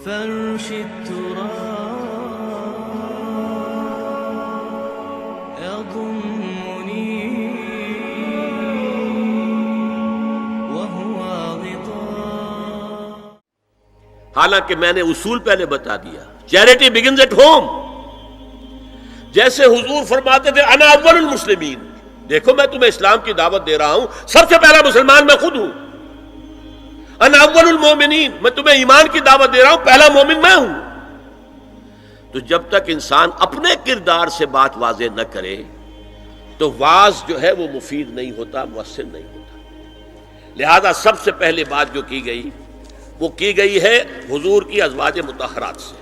فرش التراب يضمني وهو غطاء. حالانکہ میں نے اصول پہلے بتا دیا، چیریٹی بگنز ایٹ ہوم. جیسے حضور فرماتے تھے انا اول المسلمین، دیکھو میں تمہیں اسلام کی دعوت دے رہا ہوں، سب سے پہلا مسلمان میں خود ہوں. انا اول المومنین، میں تمہیں ایمان کی دعوت دے رہا ہوں، پہلا مومن میں ہوں. تو جب تک انسان اپنے کردار سے بات واضح نہ کرے تو واز جو ہے وہ مفید نہیں ہوتا، مؤثر نہیں ہوتا. لہذا سب سے پہلے بات جو کی گئی وہ کی گئی ہے حضور کی ازواج مطہرات سے.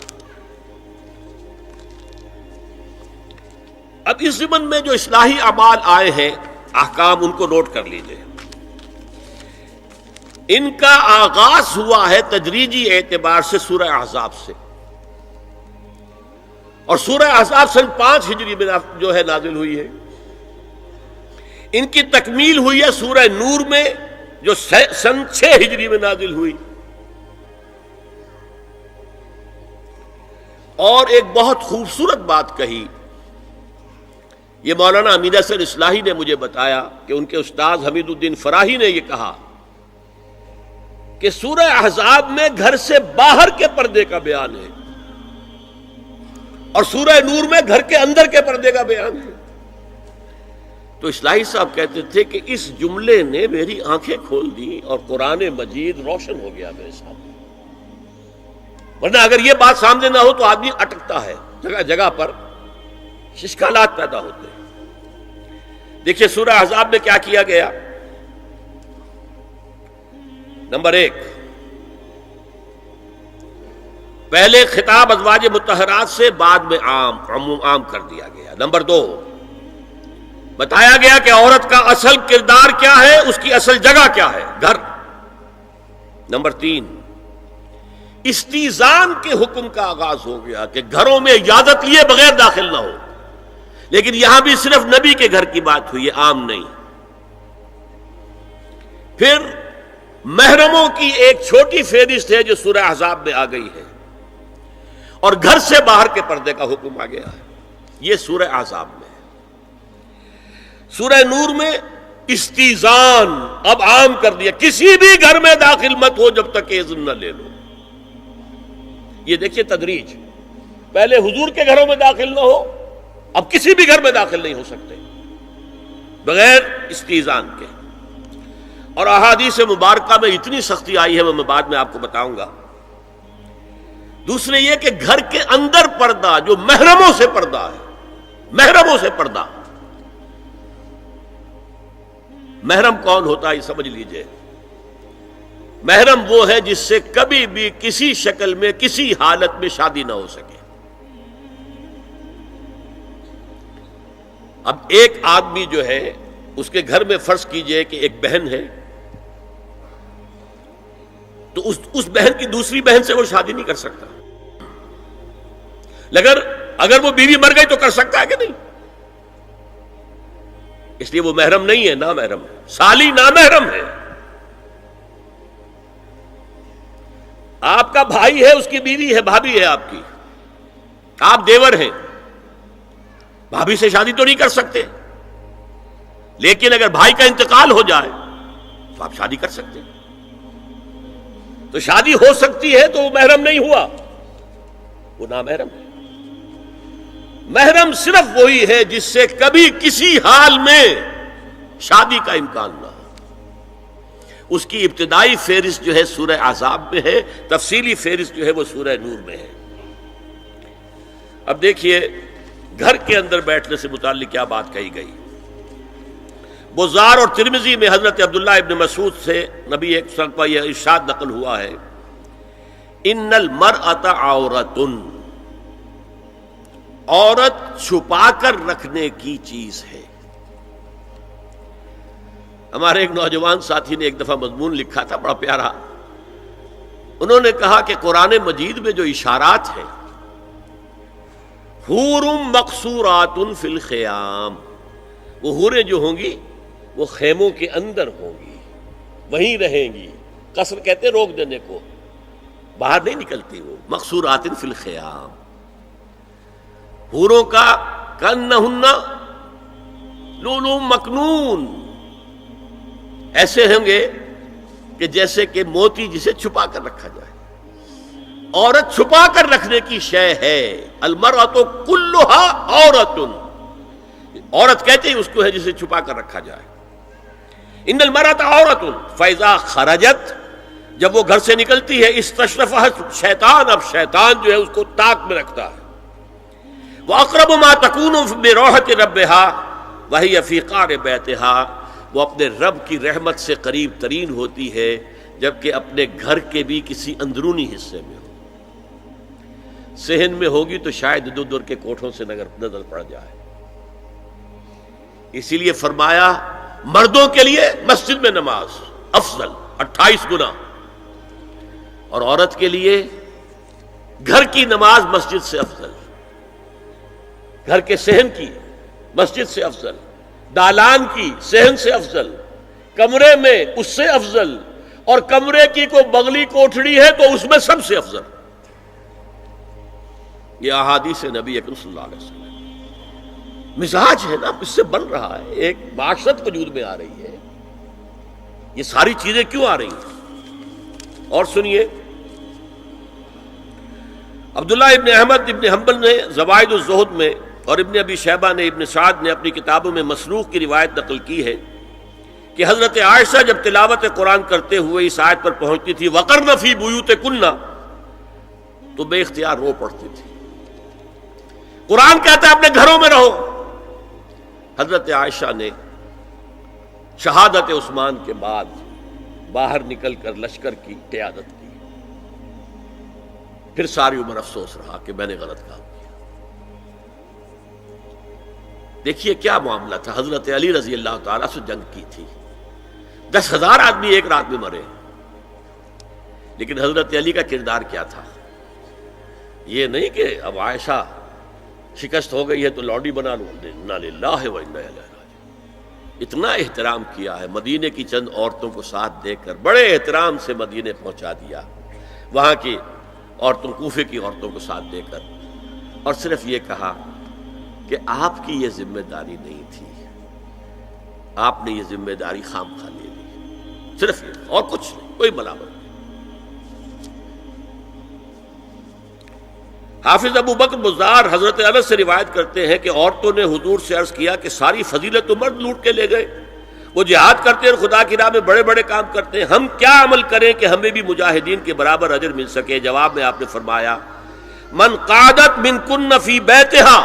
اب اس ضمن میں جو اصلاحی اعمال آئے ہیں، احکام ان کو نوٹ کر لیجئے. ان کا آغاز ہوا ہے تدریجی اعتبار سے سورہ احزاب سے، اور سورہ احزاب سن 5 ہجری میں جو ہے نازل ہوئی ہے. ان کی تکمیل ہوئی ہے سورہ نور میں جو سن 6 ہجری میں نازل ہوئی. اور ایک بہت خوبصورت بات کہی، یہ مولانا امین احسن اصلاحی نے مجھے بتایا کہ ان کے استاد حمید الدین فراہی نے یہ کہا کہ سورہ احزاب میں گھر سے باہر کے پردے کا بیان ہے اور سورہ نور میں گھر کے اندر کے پردے کا بیان ہے. تو اصلاحی صاحب کہتے تھے کہ اس جملے نے میری آنکھیں کھول دی اور قرآن مجید روشن ہو گیا میرے سامنے. ورنہ اگر یہ بات سامنے نہ ہو تو آدمی اٹکتا ہے، جگہ جگہ پر اشکالات پیدا ہوتے ہیں. دیکھیے سورہ احزاب میں کیا کیا گیا. نمبر 1، پہلے خطاب ازواج مطہرات سے، بعد میں عام کر دیا گیا. نمبر 2، بتایا گیا کہ عورت کا اصل کردار کیا ہے، اس کی اصل جگہ کیا ہے، گھر. نمبر 3، استیزان کے حکم کا آغاز ہو گیا کہ گھروں میں اجازت لیے بغیر داخل نہ ہو. لیکن یہاں بھی صرف نبی کے گھر کی بات ہوئی ہے، عام نہیں. پھر محرموں کی ایک چھوٹی فہرست ہے جو سورہ احزاب میں آ گئی ہے، اور گھر سے باہر کے پردے کا حکم آ گیا ہے. یہ سورہ احزاب میں ہے. سورہ نور میں استیزان اب عام کر دیا، کسی بھی گھر میں داخل مت ہو جب تک کہ اذن نہ لے لو. یہ دیکھیے تدریج، پہلے حضور کے گھروں میں داخل نہ ہو، اب کسی بھی گھر میں داخل نہیں ہو سکتے بغیر استیزان کے. اور احادیث مبارکہ میں اتنی سختی آئی ہے وہ میں بعد میں آپ کو بتاؤں گا. دوسرے یہ کہ گھر کے اندر پردہ جو محرموں سے پردہ ہے، محرموں سے پردہ. محرم کون ہوتا ہے یہ سمجھ لیجئے. محرم وہ ہے جس سے کبھی بھی کسی شکل میں کسی حالت میں شادی نہ ہو سکے. اب ایک آدمی جو ہے اس کے گھر میں فرض کیجئے کہ ایک بہن ہے، تو اس بہن کی دوسری بہن سے وہ شادی نہیں کر سکتا. اگر وہ بیوی مر گئی تو کر سکتا ہے کہ نہیں؟ اس لیے وہ محرم نہیں ہے، نامحرم ہے. سالی نامحرم ہے. آپ کا بھائی ہے، اس کی بیوی ہے، بھابھی ہے آپ کی، آپ دیور ہیں، بھابھی سے شادی تو نہیں کر سکتے. لیکن اگر بھائی کا انتقال ہو جائے تو آپ شادی کر سکتے ہیں. تو شادی ہو سکتی ہے تو وہ محرم نہیں ہوا، وہ نامحرم ہے. محرم صرف وہی ہے جس سے کبھی کسی حال میں شادی کا امکان نہ ہو. اس کی ابتدائی فہرست جو ہے سورہ احزاب میں ہے، تفصیلی فہرست جو ہے وہ سورہ نور میں ہے. اب دیکھیے گھر کے اندر بیٹھنے سے متعلق کیا بات کہی گئی. بزار اور ترمذی میں حضرت عبداللہ ابن مسعود سے نبی ایک پر یہ ارشاد نقل ہوا ہے، ان المرأۃ عورۃ، عورت چھپا کر رکھنے کی چیز ہے. ہمارے ایک نوجوان ساتھی نے ایک دفعہ مضمون لکھا تھا بڑا پیارا. انہوں نے کہا کہ قرآن مجید میں جو اشارات ہیں، حور مقصورات فی الخیام، وہ حوریں جو ہوں گی وہ خیموں کے اندر ہوں گی، وہیں رہیں گی. قصر کہتے روک دینے کو. باہر نہیں نکلتی وہ. مقصورات فی الخیام، حوروں کا کانہن لؤلؤ مکنون، ایسے ہوں گے کہ جیسے کہ موتی جسے چھپا کر رکھا جائے. عورت چھپا کر رکھنے کی شے ہے. المرأۃ کلھا عورۃ، عورت کہتے ہیں اس کو ہے جسے چھپا کر رکھا جائے. ان المرأۃ عورۃ فاذا خرجت، جب وہ گھر سے نکلتی ہے، استشرفھا شیطان، اب شیطان جو ہے اس کو طاق میں رکھتا ہے. واقرب ما تکون برحمۃ ربھا وہی فی قعر بیتھا، وہ اپنے رب کی رحمت سے قریب ترین ہوتی ہے جبکہ اپنے گھر کے بھی کسی اندرونی حصے میں ہو. صحن میں ہوگی تو شاید ادھر ادھر کے کوٹھوں سے نظر پڑ جائے. اسی لیے فرمایا مردوں کے لیے مسجد میں نماز افضل 28 گنا، اور عورت کے لیے گھر کی نماز مسجد سے افضل، گھر کے صحن کی مسجد سے افضل، دالان کی صحن سے افضل، کمرے میں اس سے افضل، اور کمرے کی کوئی بغلی کوٹھڑی ہے تو اس میں سب سے افضل. یہ احادیث نبی اکرم صلی اللہ علیہ وسلم. مزاج ہے نا، اس سے بن رہا ہے، ایک معاشرت وجود میں آ رہی ہے. یہ ساری چیزیں کیوں آ رہی ہیں؟ اور سنیے، عبداللہ ابن احمد ابن حنبل نے زوائد الزہد میں اور ابن ابی شیبہ نے، ابن سعد نے اپنی کتابوں میں مسروق کی روایت نقل کی ہے کہ حضرت عائشہ جب تلاوت قرآن کرتے ہوئے اس آیت پر پہنچتی تھی وَقَرْنَ فِي بُيُوتِكُنَّ، تو بے اختیار رو پڑتی تھی. قرآن کہتا ہے اپنے گھروں میں رہو. حضرت عائشہ نے شہادت عثمان کے بعد باہر نکل کر لشکر کی قیادت کی. پھر ساری عمر افسوس رہا کہ میں نے غلط کام کیا. دیکھیے کیا معاملہ تھا. حضرت علی رضی اللہ تعالیٰ سے جنگ کی تھی، 10,000 آدمی ایک رات میں مرے، لیکن حضرت علی کا کردار کیا تھا؟ یہ نہیں کہ اب عائشہ شکست ہو گئی ہے تو لوڈی بنا لوں. انا للہ و انا الیہ راجعون. اتنا احترام کیا ہے، مدینے کی چند عورتوں کو ساتھ دے کر بڑے احترام سے مدینے پہنچا دیا، وہاں کی عورتوں، کوفے کی عورتوں کو ساتھ دے کر، اور صرف یہ کہا کہ آپ کی یہ ذمہ داری نہیں تھی، آپ نے یہ ذمہ داری خام خواہ لے لی. صرف یہ، اور کچھ نہیں، کوئی ملامت نہیں. حافظ ابو بکر بزار حضرت انس سے روایت کرتے ہیں کہ عورتوں نے حضور سے عرض کیا کہ ساری فضیلت تو مرد لوٹ کے لے گئے، وہ جہاد کرتے اور خدا کی راہ میں بڑے بڑے کام کرتے ہیں، ہم کیا عمل کریں کہ ہمیں بھی مجاہدین کے برابر اجر مل سکے؟ جواب میں آپ نے فرمایا من قعدت منکن فی بیتہا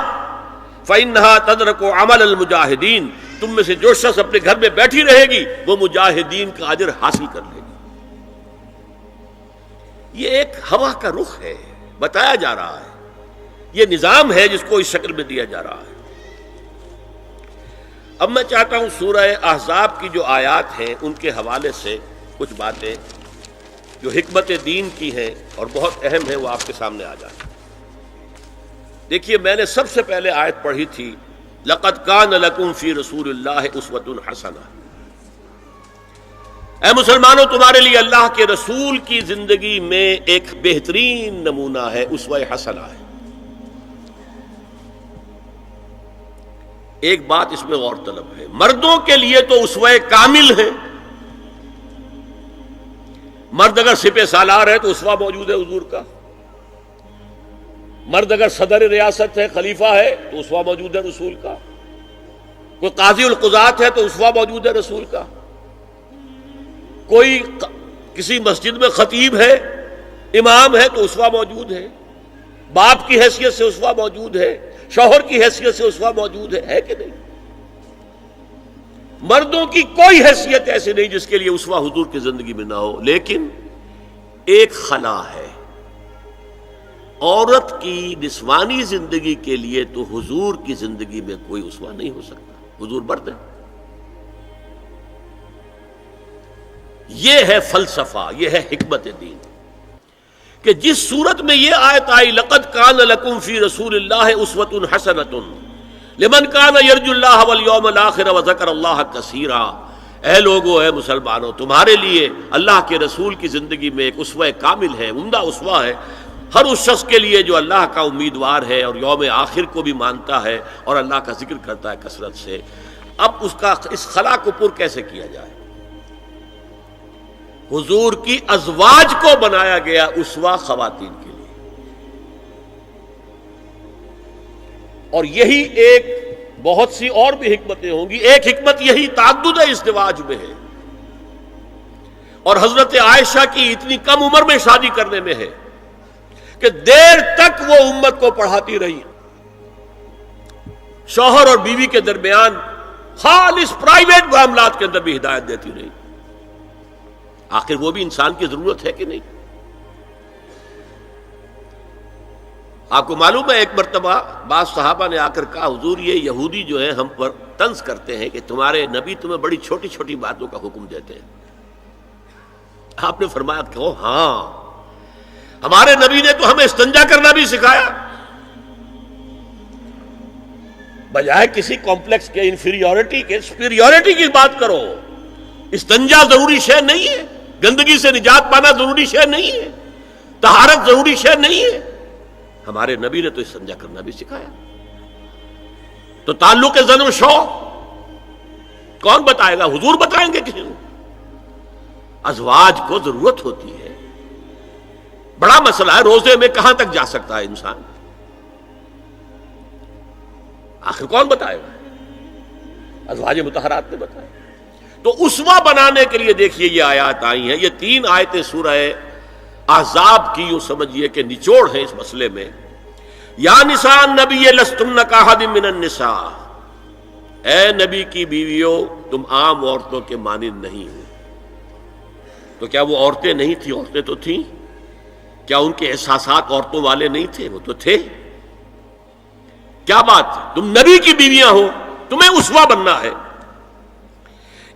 فإنہا تدرک عمل المجاہدین، تم میں سے جو شخص اپنے گھر میں بیٹھی رہے گی وہ مجاہدین کا اجر حاصل کر لے گی. یہ ایک ہوا کا رخ ہے، بتایا جا رہا ہے، یہ نظام ہے جس کو اس شکل میں دیا جا رہا ہے. اب میں چاہتا ہوں سورہ احزاب کی جو آیات ہیں ان کے حوالے سے کچھ باتیں جو حکمت دین کی ہیں اور بہت اہم ہیں وہ آپ کے سامنے آ جائیں. دیکھیے میں نے سب سے پہلے آیت پڑھی تھی لَقَدْ كَانَ لَكُمْ فِي رَسُولِ اللَّهِ أُسْوَةٌ حَسَنَةٌ. اے مسلمانوں، تمہارے لیے اللہ کے رسول کی زندگی میں ایک بہترین نمونہ ہے، اسوہ حسنہ ہے. ایک بات اس میں غور طلب ہے، مردوں کے لیے تو اسوہ کامل ہے. مرد اگر سپہ سالار ہے تو اسوہ موجود ہے حضور کا، مرد اگر صدر ریاست ہے، خلیفہ ہے تو اسوہ موجود ہے رسول کا، کوئی قاضی القضات ہے تو اسوہ موجود ہے رسول کا، کوئی کسی مسجد میں خطیب ہے، امام ہے تو اسوہ موجود ہے، باپ کی حیثیت سے اسوہ موجود ہے، شوہر کی حیثیت سے اسوہ موجود ہے کہ نہیں؟ مردوں کی کوئی حیثیت ایسی نہیں جس کے لیے اسوہ حضور کی زندگی میں نہ ہو. لیکن ایک خلا ہے، عورت کی نسوانی زندگی کے لیے تو حضور کی زندگی میں کوئی اسوہ نہیں ہو سکتا. حضور مرد ہے. یہ ہے فلسفہ، یہ ہے حکمت دین کہ جس صورت میں یہ آیت آئی لَقَدْ كَانَ لَكُمْ فِي رَسُولِ اللَّهِ أُسْوَةٌ حَسَنَةٌ لِمَنْ كَانَ يَرْجُو اللَّهَ وَالْيَوْمَ الْآخِرَ وَذَكَرَ اللَّهَ كَثِيرًا، اے لوگو، اے مسلمانوں، تمہارے لیے اللہ کے رسول کی زندگی میں ایک اسوہ کامل ہے، عمدہ اسوہ ہے، ہر اس شخص کے لیے جو اللہ کا امیدوار ہے اور یوم آخر کو بھی مانتا ہے اور اللہ کا ذکر کرتا ہے کثرت سے۔ اب اس خلا کو پر کیسے کیا جائے؟ حضور کی ازواج کو بنایا گیا اسوہ خواتین کے لیے، اور یہی ایک بہت سی اور بھی حکمتیں ہوں گی۔ ایک حکمت یہی تعدد ازدواج میں ہے، اور حضرت عائشہ کی اتنی کم عمر میں شادی کرنے میں ہے کہ دیر تک وہ امت کو پڑھاتی رہی، شوہر اور بیوی کے درمیان خالص پرائیویٹ معاملات کے اندر بھی ہدایت دیتی رہی۔ آخر وہ بھی انسان کی ضرورت ہے کہ نہیں؟ آپ کو معلوم ہے ایک مرتبہ بعض صحابہ نے آ کر کہا، حضور یہ یہودی جو ہے ہم پر طنز کرتے ہیں کہ تمہارے نبی تمہیں بڑی چھوٹی چھوٹی باتوں کا حکم دیتے ہیں۔ آپ نے فرمایا کہ ہاں، ہمارے نبی نے تو ہمیں استنجا کرنا بھی سکھایا، بجائے کسی کمپلیکس کے انفیریورٹی کے سپیریورٹی کی بات کرو۔ استنجا ضروری شے نہیں ہے، گندگی سے نجات پانا ضروری شے نہیں ہے، طہارت ضروری شے نہیں ہے، ہمارے نبی نے تو استنجا کرنا بھی سکھایا۔ تو تعلق زن و شو کون بتائے گا؟ حضور بتائیں گے کسی کو؟ ازواج کو ضرورت ہوتی ہے، بڑا مسئلہ ہے، روزے میں کہاں تک جا سکتا ہے انسان؟ آخر کون بتائے گا؟ ازواج مطہرات نے بتایا۔ تو اسوہ بنانے کے لیے دیکھیے یہ آیات آئی ہیں، یہ 3 آیتیں سورہ احزاب کی، یوں سمجھیے کہ نچوڑ ہے اس مسئلے میں۔ یا نساء النبی لستن کاحد من النساء، اے نبی کی بیویوں تم عام عورتوں کے مانند نہیں ہو۔ تو کیا وہ عورتیں نہیں تھیں؟ عورتیں تو تھیں۔ کیا ان کے احساسات عورتوں والے نہیں تھے؟ وہ تو تھے۔ کیا بات ہے؟ تم نبی کی بیویاں ہو، تمہیں اسوہ بننا ہے۔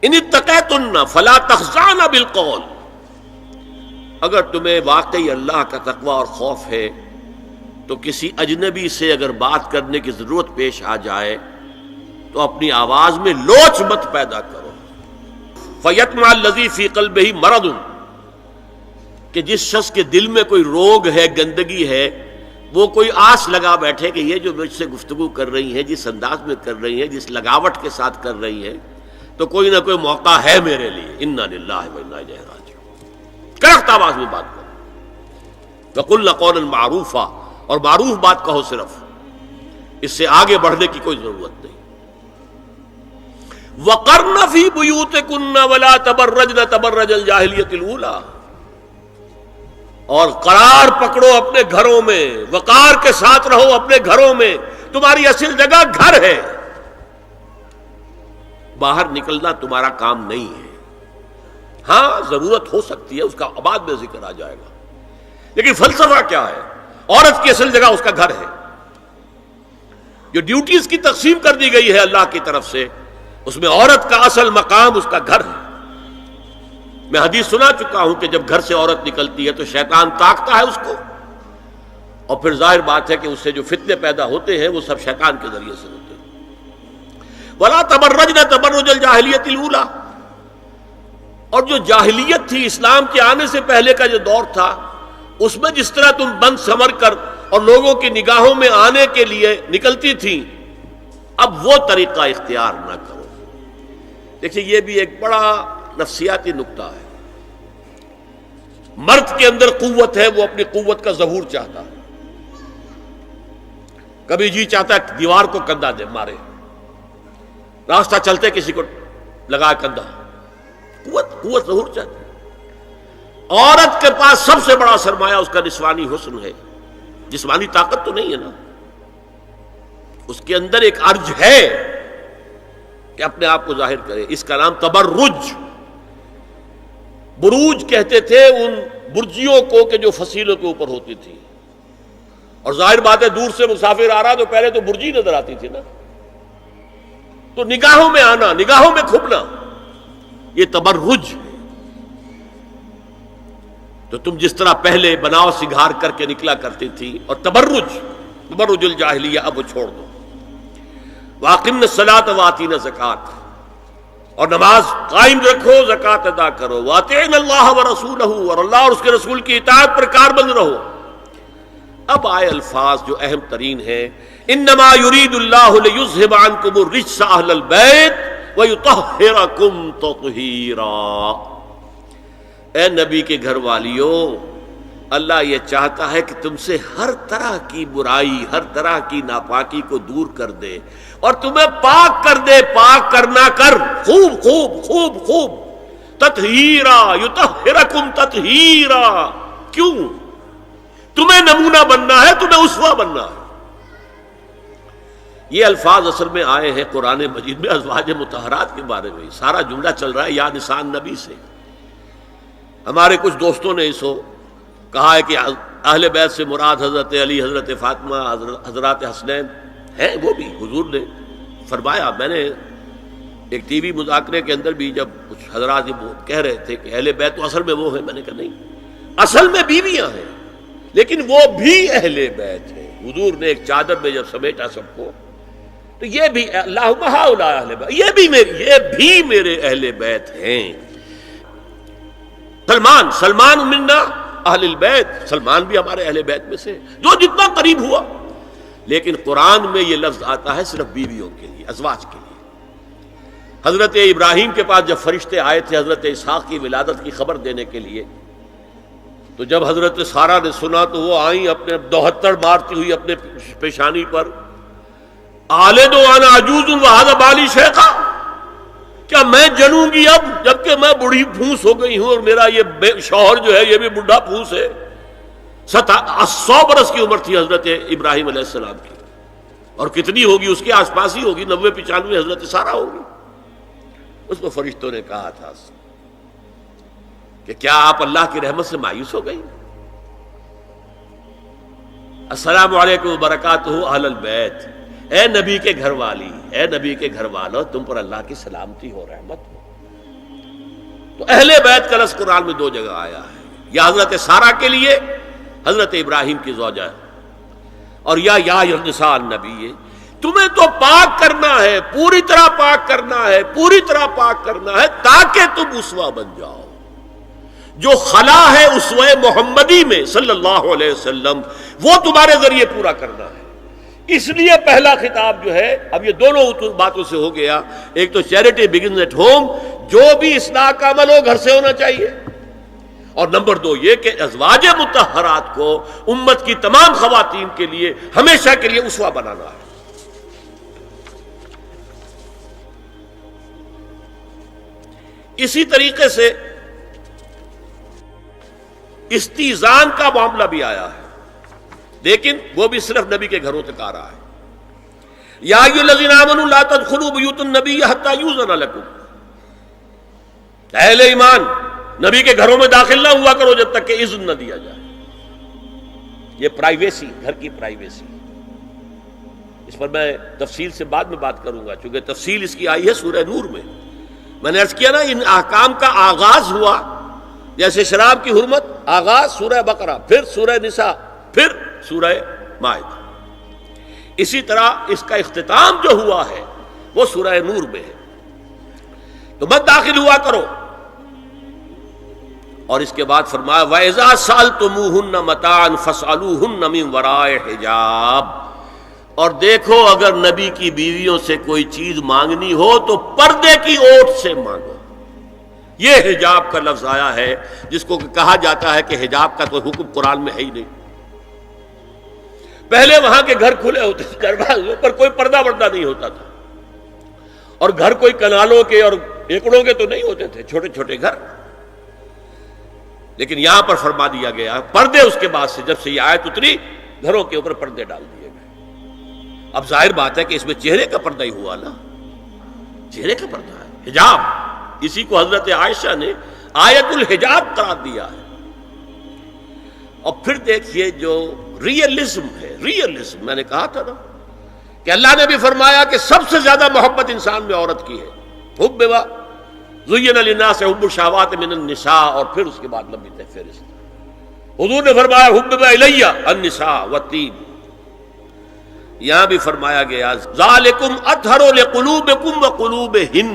ان اتقیتن فلا تخضعن بالقول، اگر تمہیں واقعی اللہ کا تقوی اور خوف ہے تو کسی اجنبی سے اگر بات کرنے کی ضرورت پیش آ جائے تو اپنی آواز میں لوچ مت پیدا کرو۔ فیطمع الذی فی قلبہ مرض، کہ جس شخص کے دل میں کوئی روگ ہے، گندگی ہے، وہ کوئی آس لگا بیٹھے کہ یہ جو مجھ سے گفتگو کر رہی ہیں، جس انداز میں کر رہی ہیں، جس لگاوٹ کے ساتھ کر رہی ہیں، تو کوئی نہ کوئی موقع ہے میرے لیے۔ انا للہ و انا الیہ راجعون، کڑک آواز میں بات کرو۔ وقلن قولا معروفا، اور معروف بات کہو، صرف اس سے آگے بڑھنے کی کوئی ضرورت نہیں۔ وقرن فی بیوتکن ولا تبرجن تبرج الجاہلیۃ الاولی، اور قرار پکڑو اپنے گھروں میں، وقار کے ساتھ رہو اپنے گھروں میں، تمہاری اصل جگہ گھر ہے، باہر نکلنا تمہارا کام نہیں ہے۔ ہاں ضرورت ہو سکتی ہے، اس کا بعد میں ذکر آ جائے گا، لیکن فلسفہ کیا ہے؟ عورت کی اصل جگہ اس کا گھر ہے۔ جو ڈیوٹیز کی تقسیم کر دی گئی ہے اللہ کی طرف سے، اس میں عورت کا اصل مقام اس کا گھر ہے۔ میں حدیث سنا چکا ہوں کہ جب گھر سے عورت نکلتی ہے تو شیطان تاکتا ہے اس کو، اور پھر ظاہر بات ہے کہ اس سے جو فتنے پیدا ہوتے ہیں وہ سب شیطان کے ذریعے سے ہوتے ہیں۔ وَلَا تَبَرَّجْنَ تَبَرُّجَ الْجَاهِلِيَّةِ الْأُولَىٰ، اور جو جاہلیت تھی، اسلام کے آنے سے پہلے کا جو دور تھا، اس میں جس طرح تم بند سمر کر اور لوگوں کی نگاہوں میں آنے کے لیے نکلتی تھی، اب وہ طریقہ اختیار نہ کرو۔ دیکھیے یہ بھی ایک بڑا نفسیاتی نکتہ ہے۔ مرد کے اندر قوت ہے، وہ اپنی قوت کا ظہور چاہتا ہے، کبھی جی چاہتا ہے دیوار کو کندھا دے مارے، راستہ چلتے کسی کو لگا کندھا، قوت ظہور چاہتا ہے۔ عورت کے پاس سب سے بڑا سرمایہ اس کا نسوانی حسن ہے، جسمانی طاقت تو نہیں ہے نا، اس کے اندر ایک ارج ہے کہ اپنے آپ کو ظاہر کرے۔ اس کا نام تبرج، بروج کہتے تھے ان برجیوں کو کہ جو فصیلوں کے اوپر ہوتی تھی، اور ظاہر بات ہے دور سے مسافر آ رہا تو پہلے تو برجی نظر آتی تھی نا، تو نگاہوں میں آنا، نگاہوں میں کھپنا، یہ تبرج ہے۔ تو تم جس طرح پہلے بناؤ سنگھار کر کے نکلا کرتی تھی، اور تبرج الجاہلیہ اب وہ چھوڑ دو۔ وَأَقِمْنَ الصَّلَاةَ وَآتِينَ الزَّكَاةَ، اور نماز قائم رکھو، زکوٰۃ ادا کرو، وَأَطِیعُوا اللَّهَ وَرَسُولَهُ، اور اللہ اور اس کے رسول کی اطاعت پر کاربند رہو۔ اب آئے الفاظ جو اہم ترین ہیں، انما یرید اللہ لیذھب عنکم الرجس اہل البیت ویطہرکم تطہیرا۔ اے نبی کے گھر والیو، اللہ یہ چاہتا ہے کہ تم سے ہر طرح کی برائی، ہر طرح کی ناپاکی کو دور کر دے اور تمہیں پاک کر دے۔ پاک کرنا کر، خوب خوب خوب خوب، تطہیرا، یطہرکم تطہیرا۔ کیوں؟ تمہیں نمونہ بننا ہے، تمہیں اسوہ بننا ہے۔ یہ الفاظ اصل میں آئے ہیں قرآن مجید میں ازواج مطہرات کے بارے میں۔ سارا جملہ چل رہا ہے یا نساء نبی سے۔ ہمارے کچھ دوستوں نے اسو کہا ہے کہ اہل بیت سے مراد حضرت علی، حضرت فاطمہ، حضرات حسنین ہیں۔ وہ بھی حضور نے فرمایا، میں نے ایک ٹی وی مذاکرے کے اندر بھی جب کچھ حضرات یہ کہہ رہے تھے کہ اہل بیت تو اصل میں وہ ہیں، میں نے کہا نہیں، اصل میں بیویاں ہیں لیکن وہ بھی اہل بیت ہیں۔ حضور نے ایک چادر میں جب سمیٹا سب کو، تو یہ بھی اللہم ہؤلاء اہل بیت، یہ بھی میرے اہل بیت ہیں۔ سلمان منا اہل البیت، سلمان بھی ہمارے اہل بیت میں سے، جو جتنا قریب ہوا۔ لیکن قرآن میں یہ لفظ آتا ہے صرف بیویوں کے لیے، ازواج کے لیے۔ حضرت ابراہیم کے پاس جب فرشتے آئے تھے حضرت اسحاق کی ولادت کی خبر دینے کے لیے، تو جب حضرت سارہ نے سنا تو وہ آئیں اپنے دوہتر مارتی ہوئی اپنے پیشانی پر، آلد وانا عجوز وہذا بالی شیخا، کیا میں جنوں گی اب جبکہ میں بوڑھی پھونس ہو گئی ہوں اور میرا یہ شوہر جو ہے یہ بھی بوڑھا پھونس ہے۔ 100 برس کی عمر تھی حضرت ابراہیم علیہ السلام کی، اور کتنی ہوگی اس کے آس پاس ہی ہوگی، 90-95 حضرت سارہ ہوگی۔ اس کو فرشتوں نے کہا تھا کہ کیا آپ اللہ کی رحمت سے مایوس ہو گئی؟ السلام علیکم وبرکاتہ اہل البیت، اے نبی کے گھر والی، اے نبی کے گھر والو، تم پر اللہ کی سلامتی ہو، رحمت ہو۔ تو اہل بیت کا لفظ قرآن میں 2 جگہ آیا ہے، یا حضرت سارہ کے لیے حضرت ابراہیم کی زوجہ، اور یا نساء النبی، تمہیں تو پاک کرنا ہے، پوری طرح پاک کرنا ہے، پوری طرح پاک کرنا ہے تاکہ تم اسوہ بن جاؤ۔ جو خلا ہے اسوہ محمدی میں صلی اللہ علیہ وسلم، وہ تمہارے ذریعے پورا کرنا ہے۔ اس لیے پہلا خطاب جو ہے، اب یہ دونوں باتوں سے ہو گیا، ایک تو چیریٹی بگنز ایٹ ہوم، جو بھی اصلاح کا عمل ہو گھر سے ہونا چاہیے، اور نمبر 2 یہ کہ ازواج مطہرات کو امت کی تمام خواتین کے لیے ہمیشہ کے لیے اسوہ بنانا ہے۔ اسی طریقے سے استیزان کا معاملہ بھی آیا ہے، لیکن وہ بھی صرف نبی کے گھروں تک آ رہا ہے۔ یا ایھا الذین آمنوا لا تدخلوا بیوت النبی حتی یؤذن لکم، اہل ایمان نبی کے گھروں میں داخل نہ ہوا کرو جب تک کہ اذن نہ دیا جائے۔ یہ پرائیویسی، گھر کی پرائیویسی، اس پر میں تفصیل سے بعد میں بات کروں گا، چونکہ تفصیل اس کی آئی ہے سورہ نور میں۔ میں نے عرض کیا نا، ان احکام کا آغاز ہوا جیسے شراب کی حرمت، آغاز سورہ بقرہ، پھر سورہ نساء، پھر سورہ مائدہ۔ اسی طرح اس کا اختتام جو ہوا ہے وہ سورہ نور میں ہے۔ تو مت داخل ہوا کرو، اور اس کے بعد فرمایا وَإِذَا سَأَلْتُمُوهُنَّ مَتَاعًا فَاسْأَلُوهُنَّ مِنْ وَرَاءِ حِجَابٍ، اور دیکھو اگر نبی کی بیویوں سے کوئی چیز مانگنی ہو تو پردے کی اوٹ سے مانگو۔ یہ حجاب کا لفظ آیا ہے، جس کو کہا جاتا ہے کہ حجاب کا تو حکم قرآن میں ہے ہی نہیں۔ پہلے وہاں کے گھر کھلے ہوتے تھے، دروازوں پر کوئی پردہ وردہ نہیں ہوتا تھا، اور گھر کوئی کنالوں کے اور ایکڑوں کے تو نہیں ہوتے تھے، چھوٹے چھوٹے گھر۔ لیکن یہاں پر فرما دیا گیا پردے، اس کے بعد سے جب سے یہ آیت اتری گھروں کے اوپر پردے ڈال دیے گئے۔ اب ظاہر بات ہے کہ اس میں چہرے کا پردہ ہی ہوا نا، چہرے کا پردہ ہے حجاب، اسی کو حضرت عائشہ نے آیت الحجاب قرار دیا ہے۔ اور پھر دیکھیے جو ریئلزم ہے، ریئلزم میں نے کہا تھا نا کہ اللہ نے بھی فرمایا کہ سب سے زیادہ محبت انسان میں عورت کی ہے، حب زین للناس حب الشہوات من النساء، اور پھر اس کے بعد لمبی فہرست۔ حضور نے فرمایا حبب الیہ النساء والطیب، یہاں بھی فرمایا گیا ذالکم اطہر لقلوبکم وقلوبہن،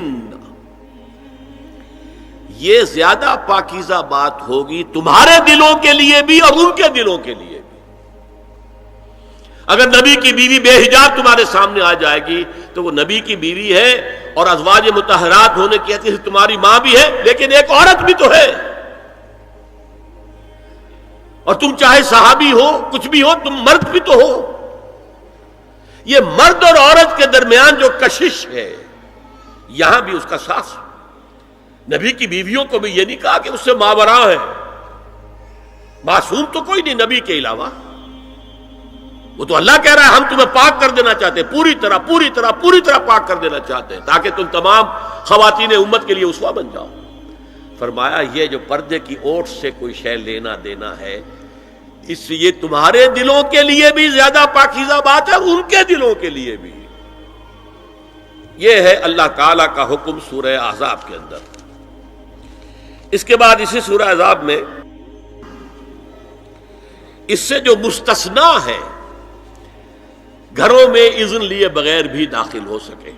یہ زیادہ پاکیزہ بات ہوگی تمہارے دلوں کے لیے بھی اور ان کے دلوں کے لیے بھی۔ اگر نبی کی بیوی بے حجاب تمہارے سامنے آ جائے گی تو وہ نبی کی بیوی ہے اور ازواج مطہرات ہونے کی حیثیت سے تمہاری ماں بھی ہے، لیکن ایک عورت بھی تو ہے، اور تم چاہے صحابی ہو کچھ بھی ہو، تم مرد بھی تو ہو۔ یہ مرد اور عورت کے درمیان جو کشش ہے یہاں بھی اس کا ساس۔ نبی کی بیویوں کو بھی یہ نہیں کہا کہ اس سے ماوراء ہے، معصوم تو کوئی نہیں نبی کے علاوہ، وہ تو اللہ کہہ رہا ہے ہم تمہیں پاک کر دینا چاہتے ہیں، پوری طرح پاک کر دینا چاہتے ہیں تاکہ تم تمام خواتین امت کے لیے اسوہ بن جاؤ۔ فرمایا یہ جو پردے کی اوٹ سے کوئی شے لینا دینا ہے، اس سے یہ تمہارے دلوں کے لیے بھی زیادہ پاکیزہ بات ہے اور ان کے دلوں کے لیے بھی۔ یہ ہے اللہ تعالی کا حکم سورہ احزاب کے اندر۔ اس کے بعد اسی سورہ احزاب میں اس سے جو مستثنا ہے، گھروں میں اذن لیے بغیر بھی داخل ہو سکے،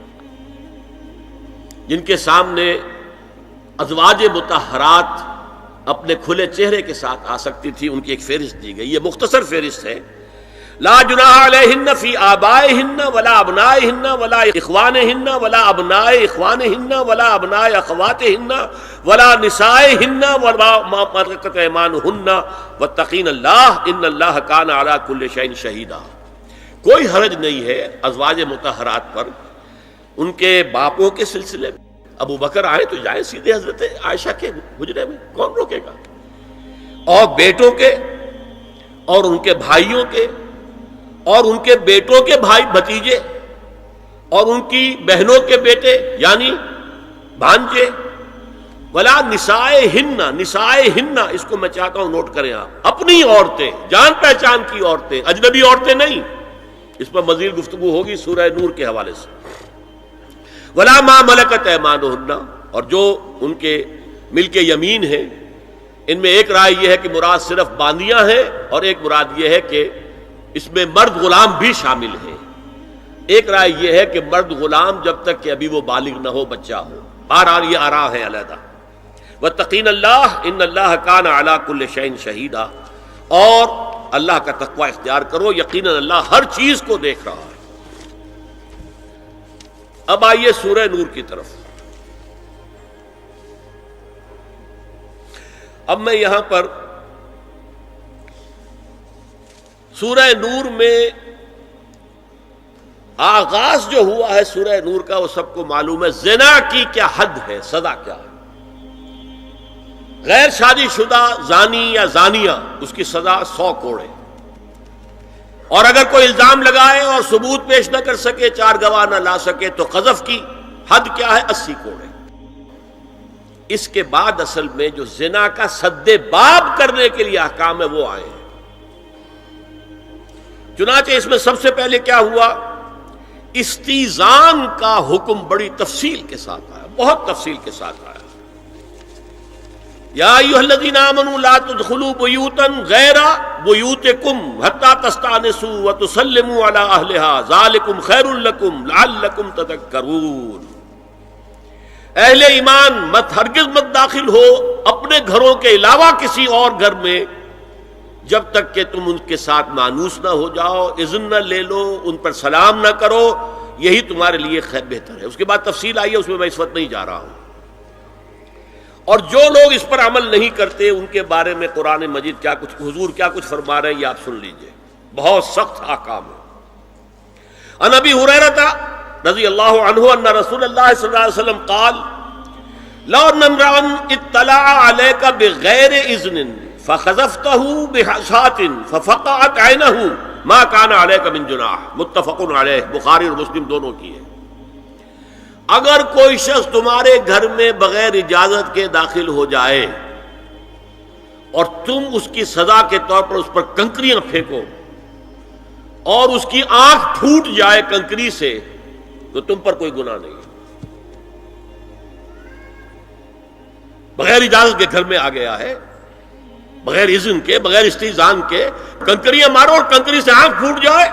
جن کے سامنے ازواج مطہرات اپنے کھلے چہرے کے ساتھ آ سکتی تھی، ان کی ایک فہرست دی گئی۔ یہ مختصر فہرست ہے۔ لا جناح علیہن فی آبائہن ولا ابنائہن ولا اخوانہن ولا ابناء اخوانہن ولا ابناء اخواتہن ولا نسائہن ولا ما ملکت ایمانہن واتقین اللہ ان اللہ کان علی کل شیء شہیدا۔ کوئی حرج نہیں ہے ازواج مطہرات پر ان کے باپوں کے سلسلے میں۔ ابو بکر آئے تو جائیں سیدھے حضرت عائشہ کے حجرے میں، کون روکے گا؟ اور بیٹوں کے اور ان کے بھائیوں کے اور ان کے بیٹوں کے بھائی بھتیجے اور ان کی بہنوں کے بیٹے یعنی بھانجے، ولا نسائہن، اس کو میں چاہتا ہوں نوٹ کریں آپ، اپنی عورتیں، جان پہچان کی عورتیں، اجنبی عورتیں نہیں۔ اس پر مزید گفتگو ہوگی سورہ نور کے حوالے سے۔ ولا ما ملکت ایمانہن، اور جو ان کے ملک یمین ہیں، ان میں ایک رائے یہ ہے کہ مراد صرف باندیاں ہیں اور ایک مراد یہ ہے کہ اس میں مرد غلام بھی شامل ہیں۔ ایک رائے یہ ہے کہ مرد غلام جب تک کہ ابھی وہ بالغ نہ ہو، بچہ ہو۔ بہرحال یہ آراء ہے علیحدہ۔ واتقین اللہ ان اللہ کان علی کل شیء شہیدا، اور اللہ کا تقوی اختیار کرو، یقیناً اللہ ہر چیز کو دیکھ رہا ہے۔ اب آئیے سورہ نور کی طرف۔ اب میں یہاں پر سورہ نور میں آغاز جو ہوا ہے سورہ نور کا، وہ سب کو معلوم ہے۔ زنا کی کیا حد ہے، سزا کیا ہے؟ غیر شادی شدہ زانی یا زانیہ، اس کی سزا 100 کوڑے، اور اگر کوئی الزام لگائے اور ثبوت پیش نہ کر سکے، 4 گواہ نہ لا سکے، تو قذف کی حد کیا ہے؟ 80 کوڑے۔ اس کے بعد اصل میں جو زنا کا سد باب کرنے کے لیے احکام ہے وہ آئے ہیں۔ چنانچہ اس میں سب سے پہلے کیا ہوا؟ استیزان کا حکم بڑی تفصیل کے ساتھ آیا، بہت تفصیل کے ساتھ آیا۔ یا ایھا الذین آمنوا لا تدخلوا بیوتا غیر بیوتکم حتی تستأنسوا وتسلموا علی اہلها ذالکم خیر لکم لعلکم تذکرون۔ اہل ایمان ہرگز مت داخل ہو اپنے گھروں کے علاوہ کسی اور گھر میں جب تک کہ تم ان کے ساتھ مانوس نہ ہو جاؤ، اذن نہ لے لو، ان پر سلام نہ کرو، یہی تمہارے لیے خیر بہتر ہے۔ اس کے بعد تفصیل آئی ہے، اس میں میں اس وقت نہیں جا رہا ہوں۔ اور جو لوگ اس پر عمل نہیں کرتے ان کے بارے میں قرآن مجید کیا کچھ، حضور کیا کچھ فرما رہے ہیں یہ آپ سن لیجئے، بہت سخت احکام ہے۔ عن ابی ہریرہ رضی اللہ عنہ ان رسول اللہ صلی اللہ علیہ وسلم قال لو ان امرأ اطلع علیک بغیر اذن فخذفته بحشاة ففقعت عینہ ما کان علیک من جناح، متفق علیہ، بخاری اور مسلم دونوں کی ہے۔ اگر کوئی شخص تمہارے گھر میں بغیر اجازت کے داخل ہو جائے اور تم اس کی سزا کے طور پر اس پر کنکریاں پھینکو اور اس کی آنکھ پھوٹ جائے کنکری سے، تو تم پر کوئی گناہ نہیں ہے۔ بغیر اجازت کے گھر میں آ گیا ہے، بغیر اذن کے، بغیر استئذان کے کنکریاں مارو اور کنکری سے آنکھ پھوٹ جائے،